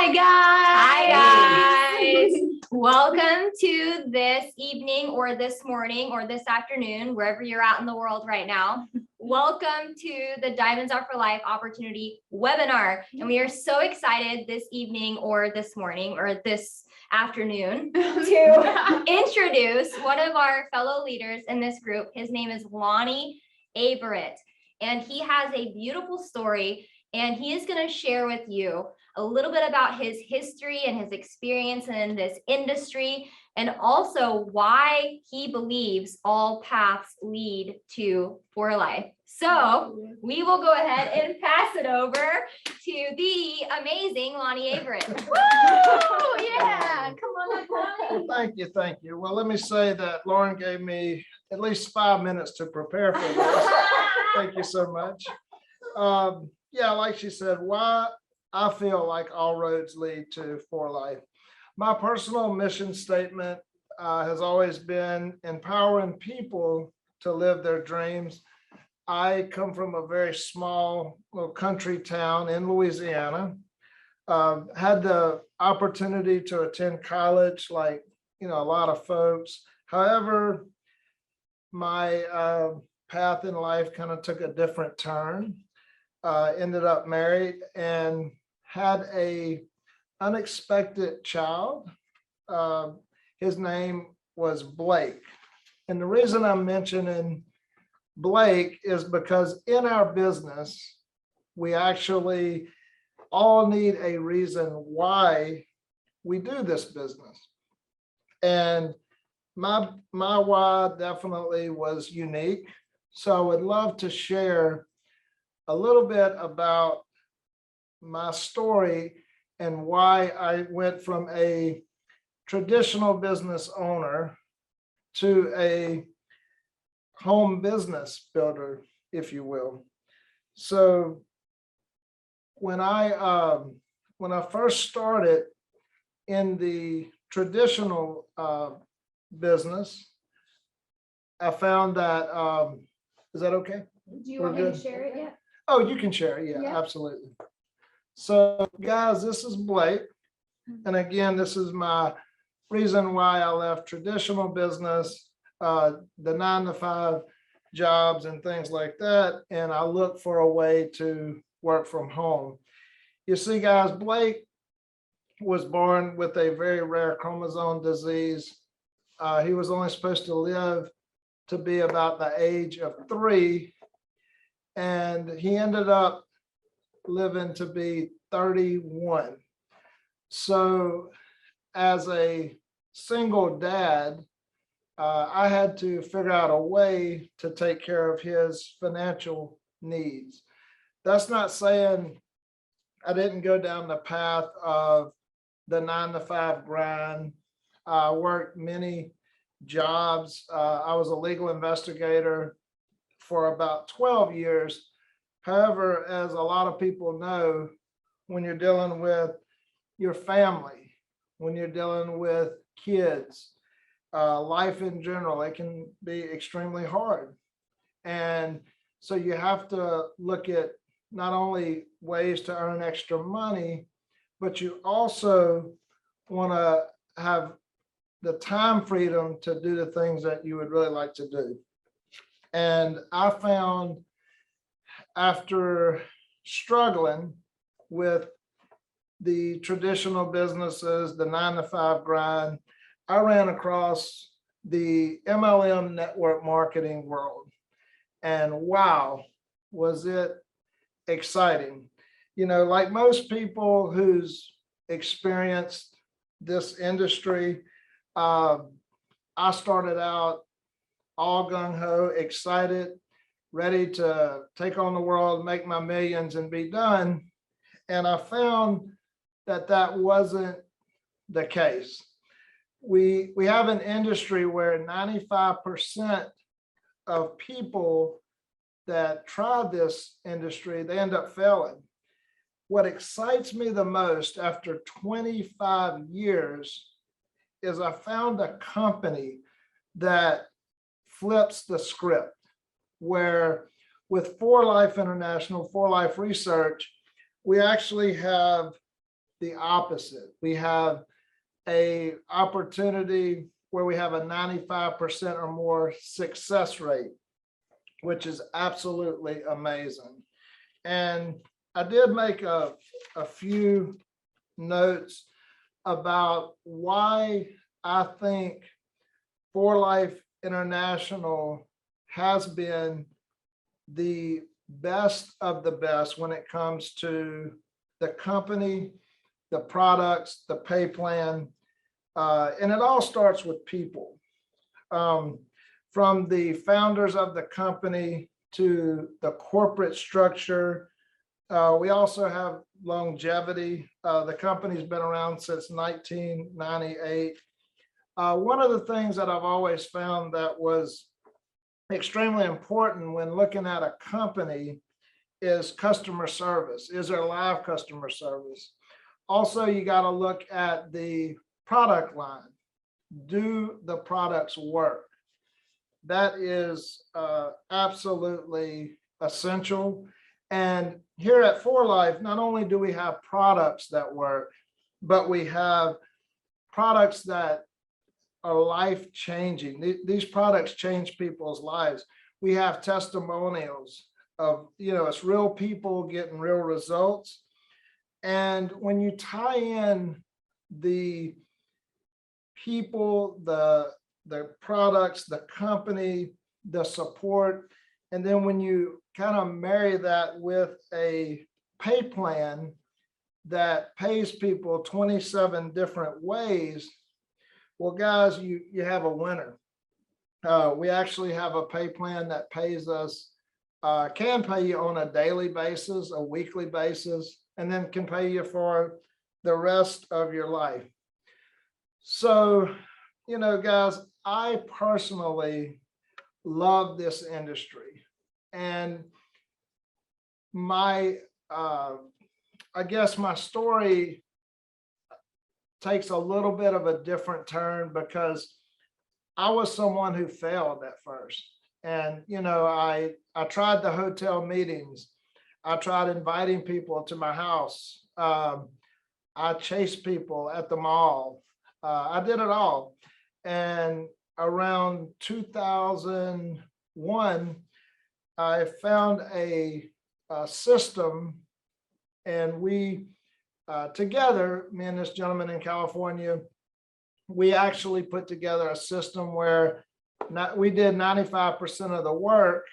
Hi guys. Welcome to this evening or this morning or this afternoon, wherever you're at in the world right now. Welcome to the DiamondsR4Life opportunity webinar. And we are so excited this evening or this morning or this afternoon to introduce one of our fellow leaders in this group. His name is Lonnie Abrams, and he has a beautiful story, and he is going to share with you a little bit about his history and his experience in this industry, and also why he believes all paths lead to for life. So we will go ahead and pass it over to the amazing Lonnie Abrams. Woo! Yeah, come on. Well, thank you. Well, let me say that Lauren gave me at least 5 minutes to prepare for this. Thank you so much. Yeah, like she said, why I feel like all roads lead to for life. My personal mission statement has always been empowering people to live their dreams. I come from a very small little country town in Louisiana. Had the opportunity to attend college like, a lot of folks. However, my path in life kind of took a different turn. Ended up married and had a unexpected child. His name was Blake. And the reason I'm mentioning Blake is because in our business, we actually all need a reason why we do this business. And my why definitely was unique. So I would love to share a little bit about my story and why I went from a traditional business owner to a home business builder, if you will. So when I first started in the traditional business, I found that, is that okay? Do you want me to share it yet? Oh, you can share it. Yeah, absolutely. So guys, this is Blake. And again, this is my reason why I left traditional business, the 9-to-5 jobs and things like that. And I look for a way to work from home. You see, guys, Blake was born with a very rare chromosome disease. He was only supposed to live to be about the age of 3. And he ended up living to be 31. So as a single dad, I had to figure out a way to take care of his financial needs. That's not saying I didn't go down the path of the 9-to-5 grind. I worked many jobs. I was a legal investigator for about 12 years. However, as a lot of people know, when you're dealing with your family, when you're dealing with kids, life in general, it can be extremely hard. And so you have to look at not only ways to earn extra money, but you also want to have the time freedom to do the things that you would really like to do. And I found, after struggling with the traditional businesses, the 9-to-5 grind, I ran across the MLM network marketing world. And wow, was it exciting. Like most people who's experienced this industry, I started out all gung-ho, excited, ready to take on the world, make my millions and be done. And I found that that wasn't the case. We have an industry where 95% of people that try this industry, they end up failing. What excites me the most after 25 years is I found a company that flips the script, where with For Life International, For Life Research, we actually have the opposite. We have a opportunity where we have a 95% or more success rate, which is absolutely amazing. And I did make a few notes about why I think 4Life International has been the best of the best when it comes to the company, the products, the pay plan, and it all starts with people. From the founders of the company to the corporate structure. We also have longevity. The company's been around since 1998. One of the things that I've always found that was extremely important when looking at a company is customer service. Is there live customer service? Also, you got to look at the product line. Do the products work? That is absolutely essential. And here at 4Life, not only do we have products that work, but we have products that are life-changing. These products change people's lives. We have testimonials of, it's real people getting real results. And when you tie in the people, the products, the company, the support, and then when you kind of marry that with a pay plan that pays people 27 different ways, well, guys, you have a winner. We actually have a pay plan that pays us, can pay you on a daily basis, a weekly basis, and then can pay you for the rest of your life. So, guys, I personally love this industry. And my, I guess my story takes a little bit of a different turn because I was someone who failed at first. And, I tried the hotel meetings. I tried inviting people to my house. I chased people at the mall. I did it all. And around 2001, I found a system, and we together, me and this gentleman in California, we actually put together a system where we did 95% of the work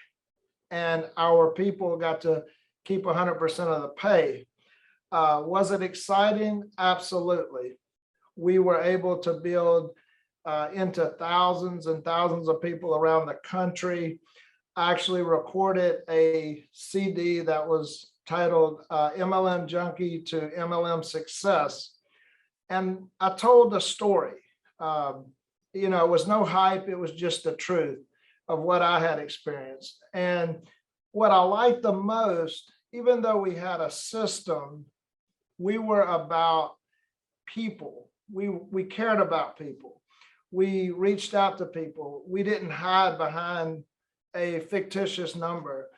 and our people got to keep 100% of the pay. Was it exciting? Absolutely. We were able to build into thousands and thousands of people around the country. I actually recorded a CD that was titled MLM Junkie to MLM Success. And I told the story. It was no hype. It was just the truth of what I had experienced. And what I liked the most, even though we had a system, we were about people. We cared about people. We reached out to people. We didn't hide behind a fictitious number.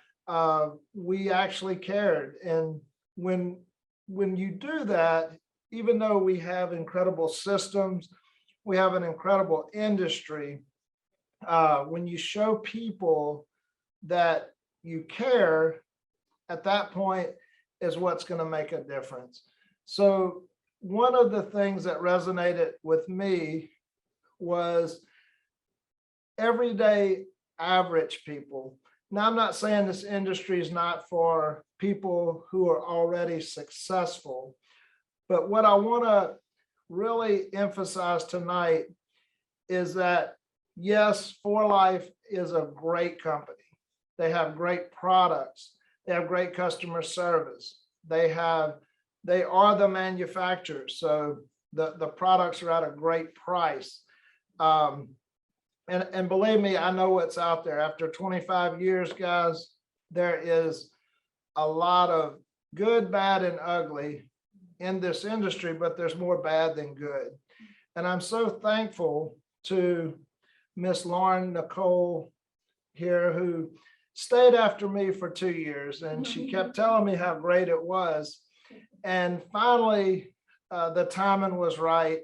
We actually cared. And when you do that, even though we have incredible systems, we have an incredible industry, when you show people that you care, at that point is what's going to make a difference. So one of the things that resonated with me was everyday average people. Now, I'm not saying this industry is not for people who are already successful, but what I want to really emphasize tonight is that, yes, 4Life is a great company. They have great products. They have great customer service. They are the manufacturers, so the products are at a great price. And believe me, I know what's out there. After 25 years, guys, there is a lot of good, bad, and ugly in this industry, but there's more bad than good. And I'm so thankful to Miss Lauren Nicole here, who stayed after me for 2 years, and she kept telling me how great it was. And finally, the timing was right,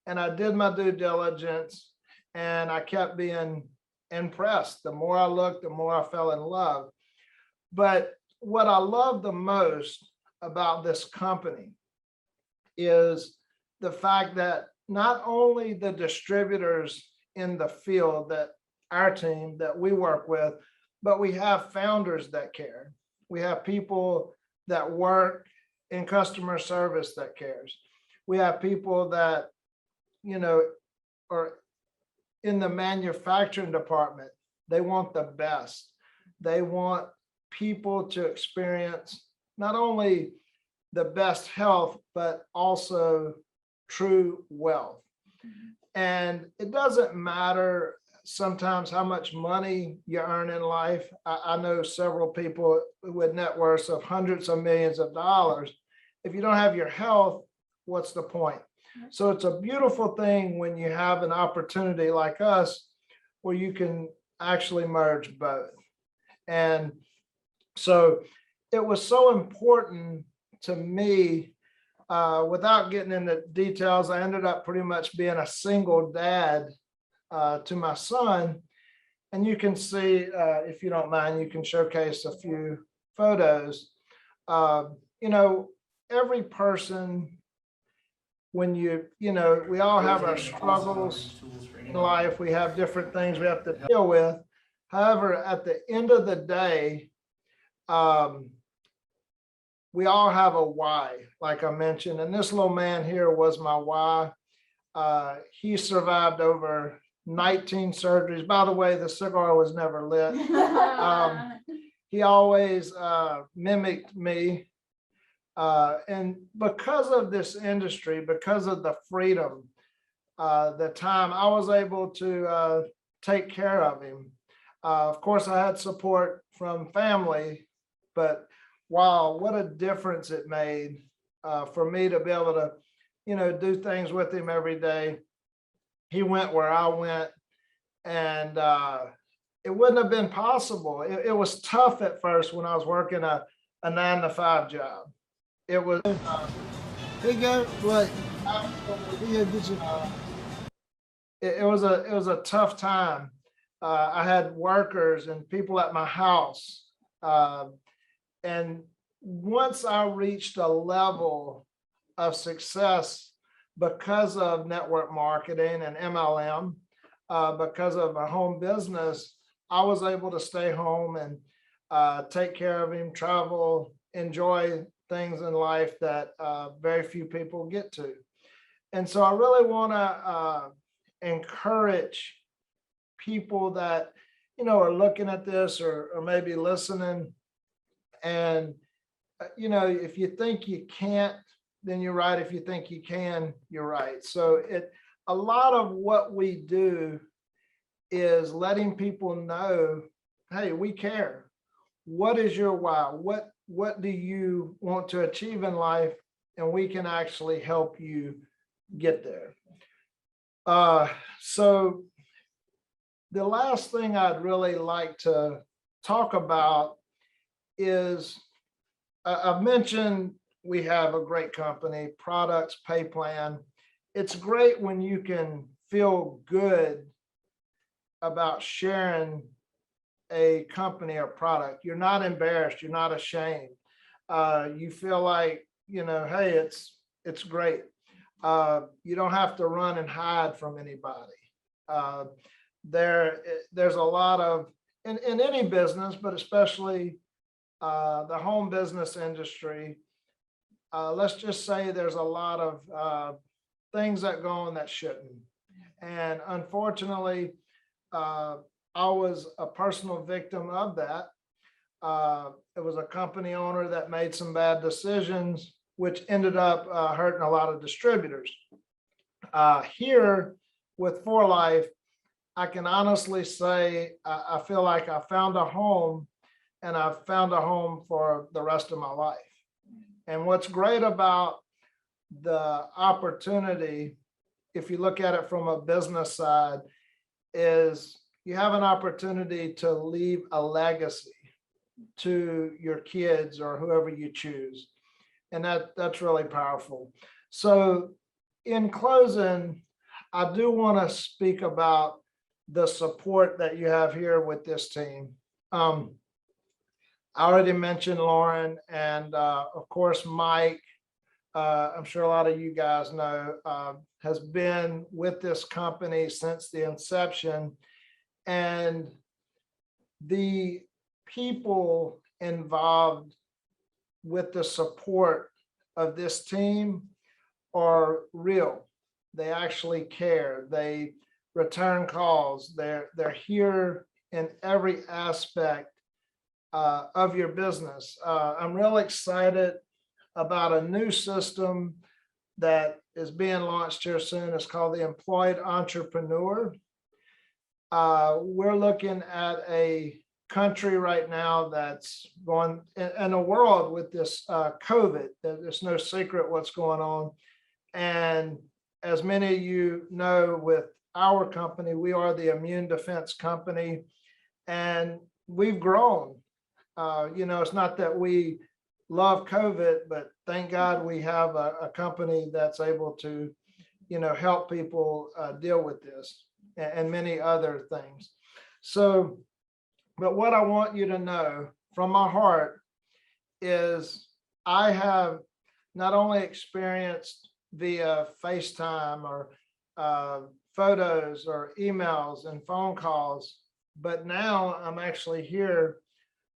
and I did my due diligence, and I kept being impressed. The more I looked, the more I fell in love. But what I love the most about this company is the fact that not only the distributors in the field, that our team that we work with, but we have founders that care. We have people that work in customer service that cares. We have people that, are in the manufacturing department. They want the best. They want people to experience not only the best health, but also true wealth. And it doesn't matter sometimes how much money you earn in life. I know several people with net worths of hundreds of millions of dollars. If you don't have your health, what's the point? So it's a beautiful thing when you have an opportunity like us where you can actually merge both. And so it was so important to me. Without getting into details, I ended up pretty much being a single dad to my son. And you can see, if you don't mind, you can showcase a few photos. Every person, when we all have our struggles in life. We have different things we have to deal with. However, at the end of the day, we all have a why, like I mentioned, and this little man here was my why. He survived over 19 surgeries. By the way, the cigar was never lit. He always mimicked me. And because of this industry, because of the freedom, the time, I was able to take care of him. Of course, I had support from family, but wow, what a difference it made for me to be able to, do things with him every day. He went where I went, and it wouldn't have been possible. It was tough at first when I was working a 9-to-5 job. It was. Hey, go what? It was a tough time. I had workers and people at my house. And once I reached a level of success because of network marketing and MLM, because of my home business, I was able to stay home and take care of him, travel, enjoy things in life that very few people get to. And so I really want to encourage people that, are looking at this or maybe listening. And, if you think you can't, then you're right. If you think you can, you're right. So a lot of what we do is letting people know, hey, we care. What is your why? What do you want to achieve in life? And we can actually help you get there. So the last thing I'd really like to talk about is, I've mentioned we have a great company, products, pay plan. It's great when you can feel good about sharing a company or product. You're not embarrassed. You're not ashamed. You feel like, hey, it's great. You don't have to run and hide from anybody. There's a lot of, in any business, but especially the home business industry, let's just say there's a lot of things that go on that shouldn't. And unfortunately, I was a personal victim of that. It was a company owner that made some bad decisions, which ended up hurting a lot of distributors. Here with 4Life, I can honestly say I feel like I found a home, and I've found a home for the rest of my life. And what's great about the opportunity, if you look at it from a business side, is you have an opportunity to leave a legacy to your kids or whoever you choose. And that's really powerful. So in closing, I do want to speak about the support that you have here with this team. I already mentioned Lauren and of course, Mike. I'm sure a lot of you guys know, has been with this company since the inception. And the people involved with the support of this team are real. They actually care. They return calls. They're here in every aspect of your business. I'm real excited about a new system that is being launched here soon. It's called the Employed Entrepreneur. We're looking at a country right now that's going in a world with this COVID. There's no secret what's going on. And as many of you know, with our company, we are the immune defense company, and we've grown. It's not that we love COVID, but thank God we have a company that's able to, help people deal with this and many other things. So, but what I want you to know from my heart is I have not only experienced via FaceTime or photos or emails and phone calls, but now I'm actually here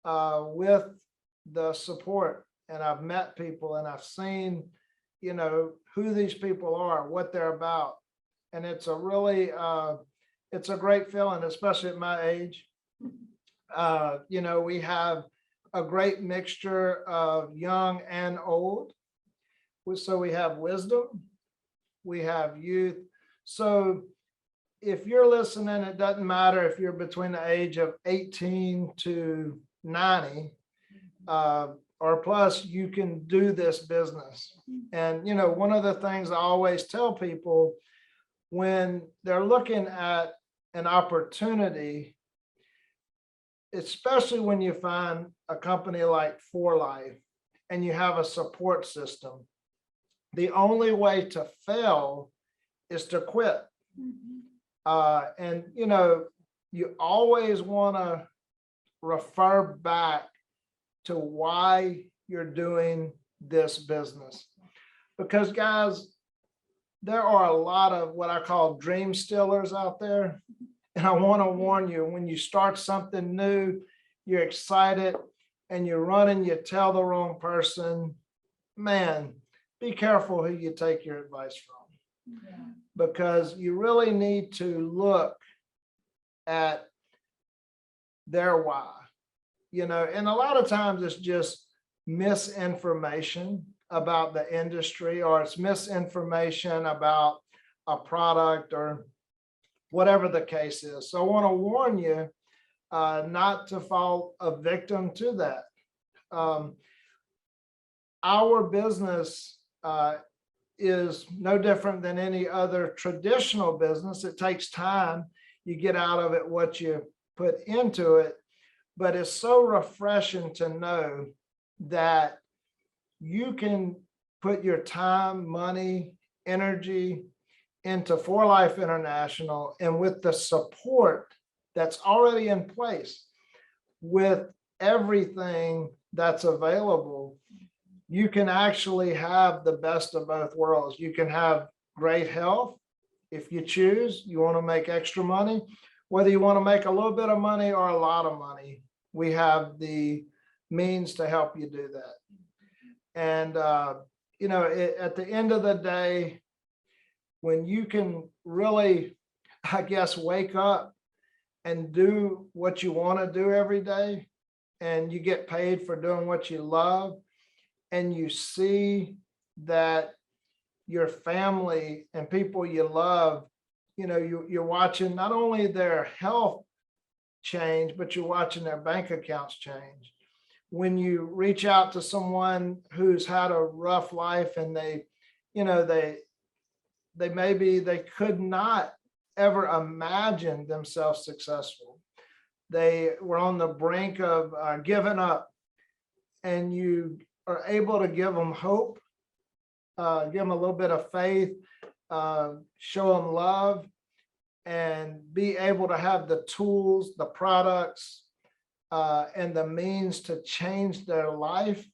with the support, and I've met people and I've seen, who these people are, what they're about. And it's a really, it's a great feeling, especially at my age. We have a great mixture of young and old. So we have wisdom, we have youth. So if you're listening, it doesn't matter if you're between the age of 18 to 90 or plus, you can do this business. And, one of the things I always tell people when they're looking at an opportunity, especially when you find a company like 4Life and you have a support system, the only way to fail is to quit. And, you always want to refer back to why you're doing this business. Because guys, there are a lot of what I call dream stealers out there. And I want to warn you, when you start something new, you're excited and you run and you tell the wrong person, man, be careful who you take your advice from. Yeah. Because you really need to look at their why. And a lot of times it's just misinformation about the industry, or it's misinformation about a product or whatever the case is. So I want to warn you not to fall a victim to that. Our business is no different than any other traditional business. It takes time. You get out of it what you put into it. But it's so refreshing to know that you can put your time, money, energy into 4Life International, and with the support that's already in place, with everything that's available, you can actually have the best of both worlds. You can have great health. If you choose, you want to make extra money, whether you want to make a little bit of money or a lot of money, we have the means to help you do that. And, at the end of the day, when you can really, I guess, wake up and do what you want to do every day, and you get paid for doing what you love, and you see that your family and people you love, you're watching not only their health change, but you're watching their bank accounts change. When you reach out to someone who's had a rough life and they could not ever imagine themselves successful. They were on the brink of giving up, and you are able to give them hope give them a little bit of faith, show them love, and be able to have the tools, the products, and the means to change their life.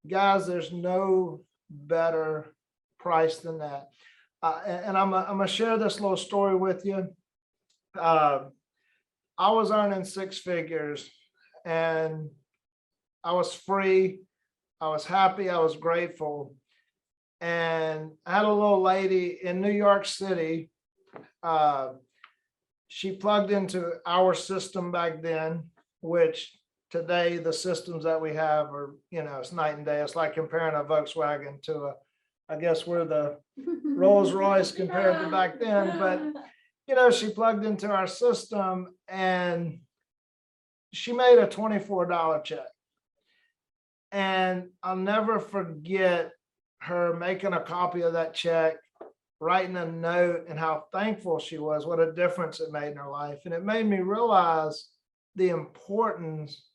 Guys, there's no better price than that. And I'm gonna share this little story with you. I was earning six figures and I was free. I was happy. I was grateful. And I had a little lady in New York City. She plugged into our system back then, which today the systems that we have are, it's night and day. It's like comparing a Volkswagen to I guess we're the Rolls Royce compared to back then. But, she plugged into our system and she made a $24 check. And I'll never forget her making a copy of that check, writing a note, and how thankful she was, what a difference it made in her life. And it made me realize the importance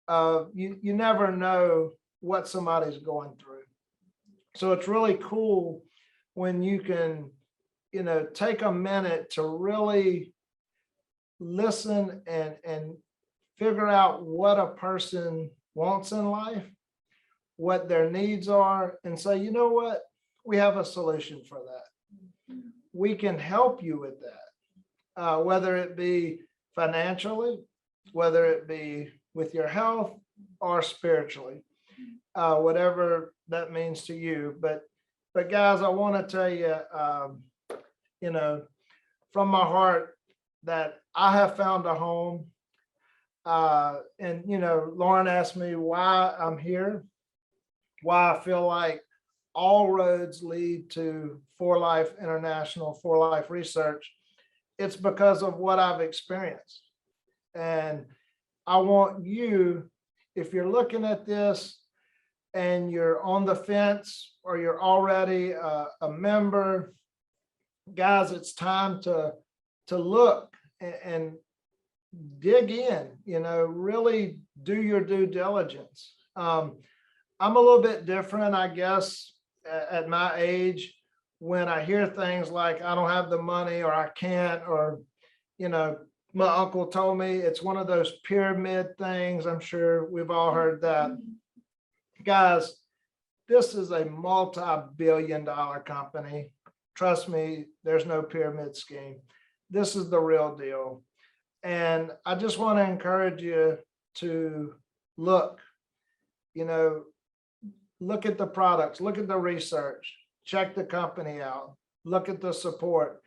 of you never know what somebody's going through. So it's really cool when you can, take a minute to really listen and figure out what a person wants in life, what their needs are, and say, you know what, we have a solution for that. We can help you with that, whether it be financially, whether it be with your health or spiritually, whatever that means to you. But guys, I want to tell you, from my heart that I have found a home. And Lauren asked me why I'm here, why I feel like all roads lead to 4Life International, 4Life Research. It's because of what I've experienced. And I want you, if you're looking at this and you're on the fence or you're already a member, guys, it's time to look and dig in, really do your due diligence. I'm a little bit different, I guess, at my age, when I hear things like I don't have the money or I can't, or, my uncle told me. It's one of those pyramid things. I'm sure we've all heard that. Guys, this is a multi-billion-dollar company. Trust me, there's no pyramid scheme. This is the real deal. And I just want to encourage you to look, look at the products, look at the research, check the company out, look at the support,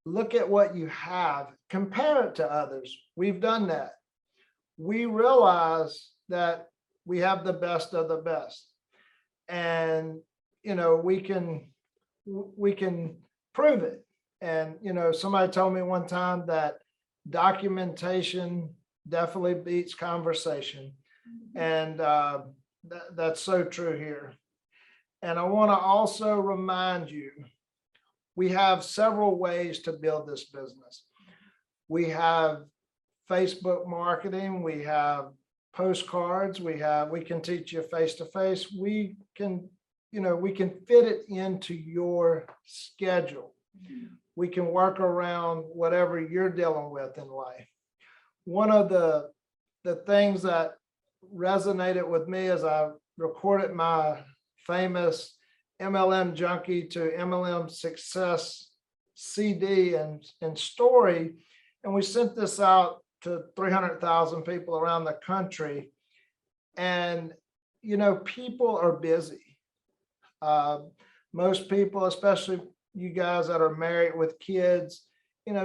look at what you have, compare it to others. We've done that. We realize that we have the best of the best. And, we can prove it. And, somebody told me one time that documentation definitely beats conversation. And that's so true here. And I want to also remind you, we have several ways to build this business. We have Facebook marketing, we have postcards, we can teach you face-to-face. We can fit it into your schedule. We can work around whatever you're dealing with in life. One of the things that resonated with me as I recorded my famous MLM Junkie to MLM Success CD and story, and we sent this out to 300,000 people around the country. And, people are busy. Most people, especially you guys that are married with kids,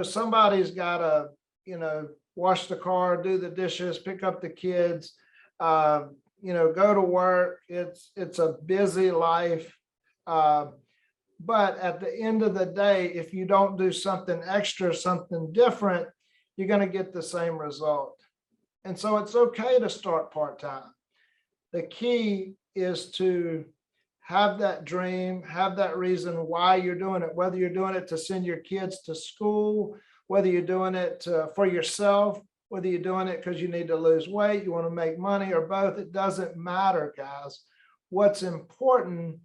somebody's got to, wash the car, do the dishes, pick up the kids, go to work. It's a busy life. But at the end of the day, if you don't do something extra, something different, you're going to get the same result. And so it's okay to start part-time. The key is to have that dream, have that reason why you're doing it, whether you're doing it to send your kids to school, whether you're doing it for yourself, whether you're doing it because you need to lose weight, you want to make money, or both. It doesn't matter, guys. What's important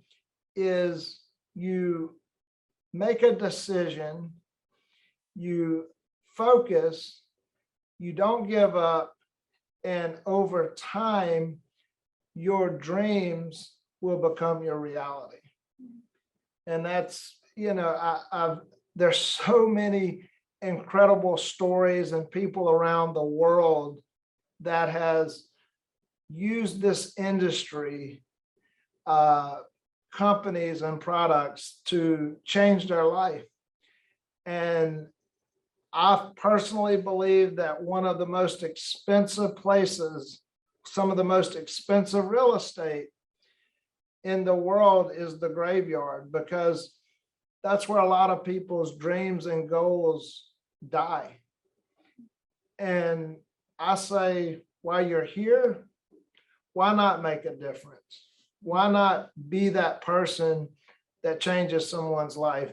is you make a decision, you focus, you don't give up, and over time, your dreams will become your reality. And that's, there's so many incredible stories and people around the world that has used this industry, companies and products to change their life. And I personally believe that one of the most expensive places, some of the most expensive real estate in the world is the graveyard, because that's where a lot of people's dreams and goals die. And I say, while you're here, why not make a difference? Why not be that person that changes someone's life?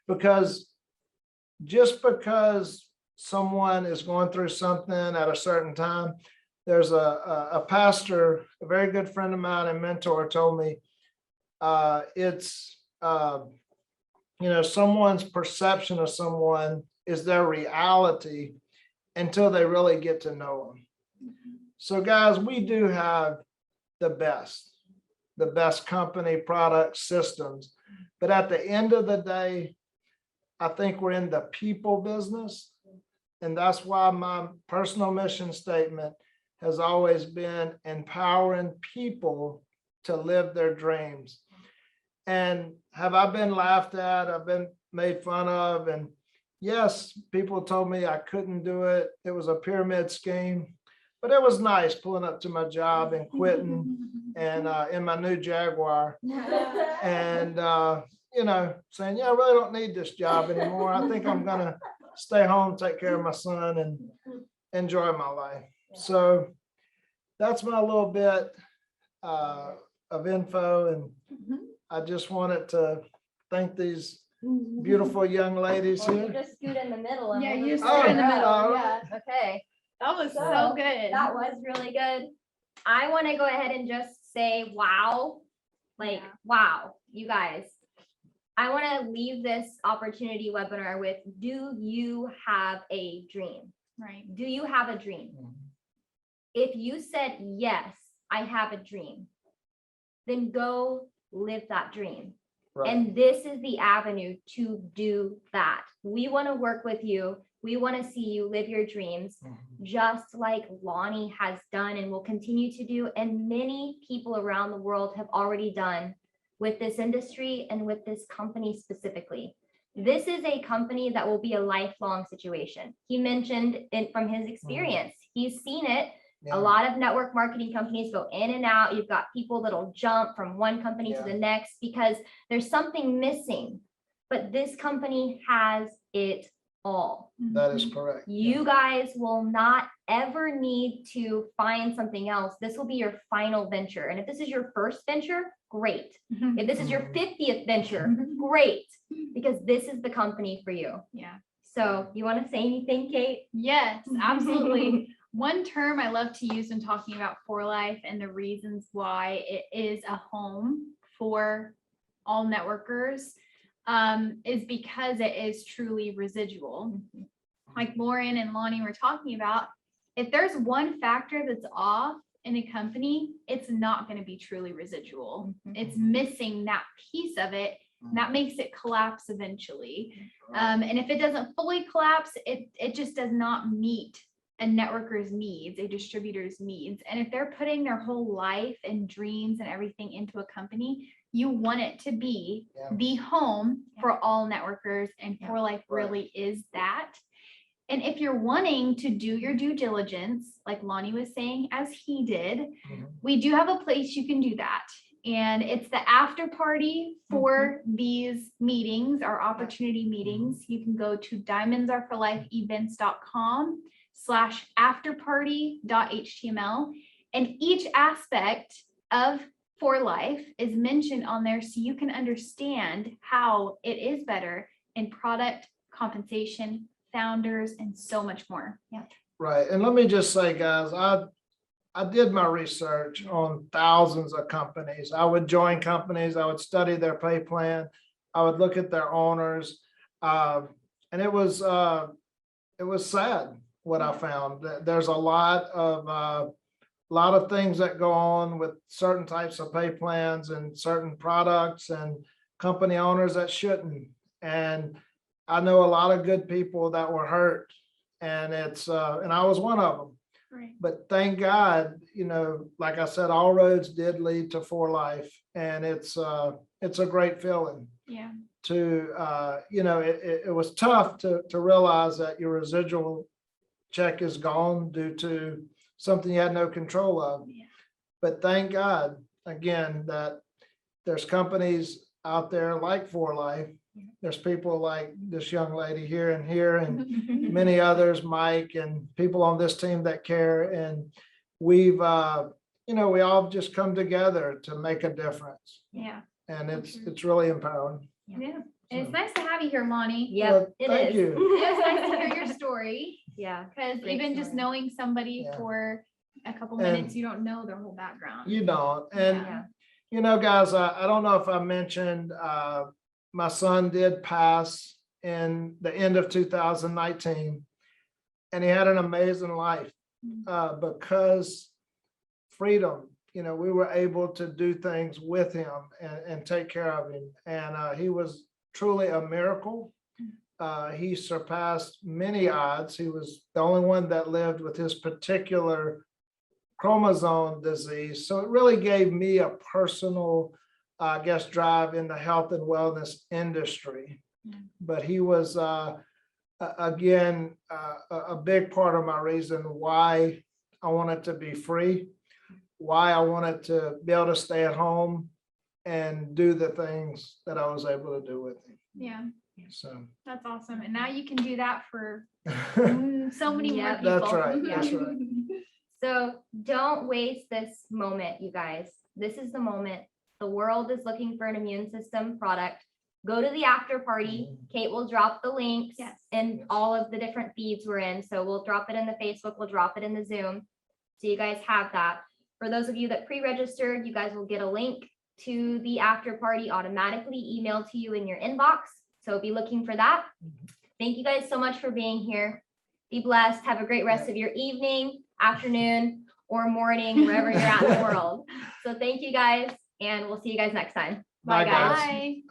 Because just because someone is going through something at a certain time, there's a pastor, a very good friend of mine and mentor, told me, someone's perception of someone is their reality until they really get to know them. So guys, we do have the best company, products, systems, but at the end of the day, I think we're in the people business. And that's why my personal mission statement has always been empowering people to live their dreams. And have I been laughed at? I've been made fun of. And yes, people told me I couldn't do it. It was a pyramid scheme, but it was nice pulling up to my job and quitting and in my new Jaguar and, saying, yeah, I really don't need this job anymore. I think I'm going to stay home, take care of my son and enjoy my life. So that's my little bit of info. And I just wanted to thank these beautiful young ladies Well, you here. just scoot in the middle. And Yeah, we'll you just scoot go in the around. middle, Yeah, okay. That was So, so good. That was really good. I want to go ahead and just say, wow, Yeah. wow, you guys. I want to leave this opportunity webinar with, do you have a dream? Right. Do you have a dream? If you said, yes, I have a dream, then go live that dream. Right. And this is the avenue to do that. We want to work with you. We want to see you live your dreams, just like Lonnie has done and will continue to do, and many people around the world have already done with this industry and with this company specifically. This is a company that will be a lifelong situation. He mentioned it from his experience. He's seen it. Yeah. A lot of network marketing companies go in and out. You've got people that'll jump from one company to the next because there's something missing. But this company has it all. That is correct. You guys will not ever need to find something else. This will be your final venture. And if this is your first venture, great. If this is your 50th venture, great, because this is the company for you. Yeah. So you want to say anything, Kate? Yes, absolutely. One term I love to use when talking about 4Life and the reasons why it is a home for all networkers is because it is truly residual. Like Lauren and Lonnie were talking about, if there's one factor that's off in a company, it's not going to be truly residual. It's missing that piece of it. And that makes it collapse eventually. And if it doesn't fully collapse, it just does not meet a networker's needs, a distributor's needs. And if they're putting their whole life and dreams and everything into a company, you want it to be the home for all networkers, and 4Life really is that. And if you're wanting to do your due diligence, like Lonnie was saying, as he did, we do have a place you can do that. And it's the after party for these meetings, our opportunity meetings. You can go to diamondsr4lifeevents.com/afterparty.html. And each aspect of 4Life is mentioned on there so you can understand how it is better in product, compensation, founders, and so much more. Yeah. Right. And let me just say, guys, I I did my research on thousands of companies. I would join companies, I would study their pay plan, I would look at their owners. And it was sad what I found. That there's a lot of things that go on with certain types of pay plans and certain products and company owners that shouldn't. And I know a lot of good people that were hurt, and and I was one of them. Right. But thank God, like I said, all roads did lead to 4Life, and it's a great feeling. Yeah. It was tough to realize that your residual check is gone due to something you had no control of. Yeah. But thank God, again, that there's companies out there like 4Life. There's people like this young lady here and many others, Mike, and people on this team that care. And we've, we all just come together to make a difference. Yeah. And it's really empowering. Yeah. And it's nice to have you here, Lonnie. Yep, Well, it thank is. you. It's nice to hear your story, Yeah. because Great even just story. knowing somebody Yeah. for a couple And- minutes, you don't know their whole background. You don't. And, Yeah. guys, I don't know if I mentioned, my son did pass in the end of 2019, and he had an amazing life because freedom, we were able to do things with him and take care of him. And he was truly a miracle. He surpassed many odds. He was the only one that lived with his particular chromosome disease. So it really gave me a personal, drive in the health and wellness industry. But he was, again, a big part of my reason why I wanted to be free, why I wanted to be able to stay at home and do the things that I was able to do with him. Yeah, So. that's awesome. And now you can do that for so many more Yep. people. That's right, Yeah. that's right. So don't waste this moment, you guys. This is the moment. The world is looking for an immune system product. Go to the after party. Kate will drop the links Yes. in all of the different feeds we're in. So we'll drop it in the Facebook, we'll drop it in the Zoom. So you guys have that. For those of you that pre-registered, you guys will get a link to the after party automatically emailed to you in your inbox. So be looking for that. Thank you guys so much for being here. Be blessed. Have a great rest of your evening, afternoon, or morning, wherever you're at in the world. So thank you guys, and we'll see you guys next time. Bye, guys. Bye.